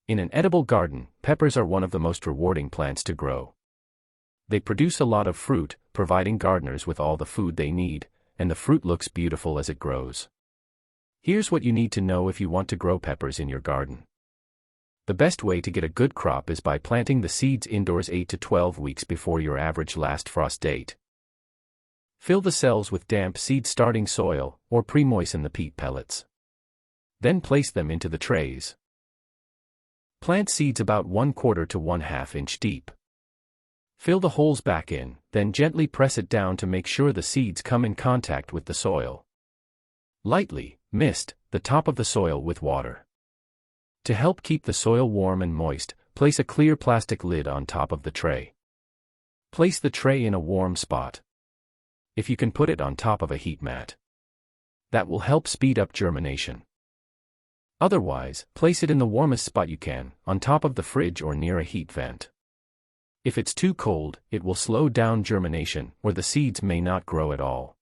In an edible garden, peppers are one of the most rewarding plants to grow. They produce a lot of fruit, providing gardeners with all the food they need, and the fruit looks beautiful as it grows. Here's what you need to know if you want to grow peppers in your garden. The best way to get a good crop is by planting the seeds indoors 8 to 12 weeks before your average last frost date. Fill the cells with damp seed-starting soil, or pre-moisten the peat pellets. Then place them into the trays. Plant seeds about 1/4 to 1/2 inch deep. Fill the holes back in, then gently press it down to make sure the seeds come in contact with the soil. Lightly mist the top of the soil with water. To help keep the soil warm and moist, place a clear plastic lid on top of the tray. Place the tray in a warm spot. If you can put it on top of a heat mat, that will help speed up germination. Otherwise, place it in the warmest spot you can, on top of the fridge or near a heat vent. If it's too cold, it will slow down germination, or the seeds may not grow at all.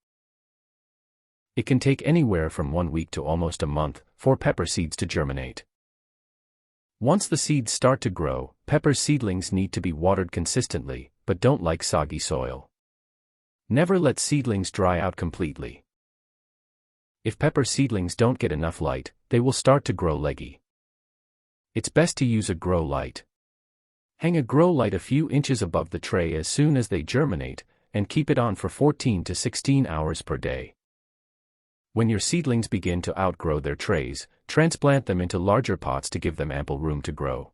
It can take anywhere from 1 week to almost a month for pepper seeds to germinate. Once the seeds start to grow, pepper seedlings need to be watered consistently, but don't like soggy soil. Never let seedlings dry out completely. If pepper seedlings don't get enough light, they will start to grow leggy. It's best to use a grow light. Hang a grow light a few inches above the tray as soon as they germinate, and keep it on for 14 to 16 hours per day. When your seedlings begin to outgrow their trays, transplant them into larger pots to give them ample room to grow.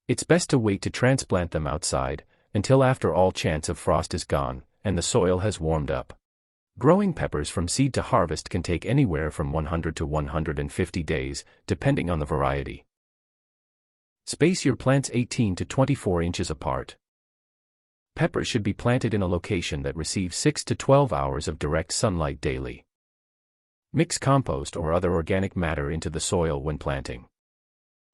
It's best to wait to transplant them outside, until after all chance of frost is gone, and the soil has warmed up. Growing peppers from seed to harvest can take anywhere from 100 to 150 days, depending on the variety. Space your plants 18 to 24 inches apart. Peppers should be planted in a location that receives 6 to 12 hours of direct sunlight daily. Mix compost or other organic matter into the soil when planting.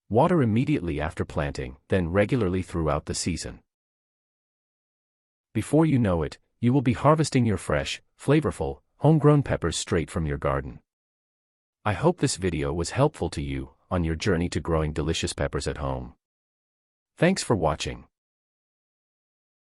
Water immediately after planting, then regularly throughout the season. Before you know it, you will be harvesting your fresh, flavorful, homegrown peppers straight from your garden. I hope this video was helpful to you on your journey to growing delicious peppers at home. Thanks for watching.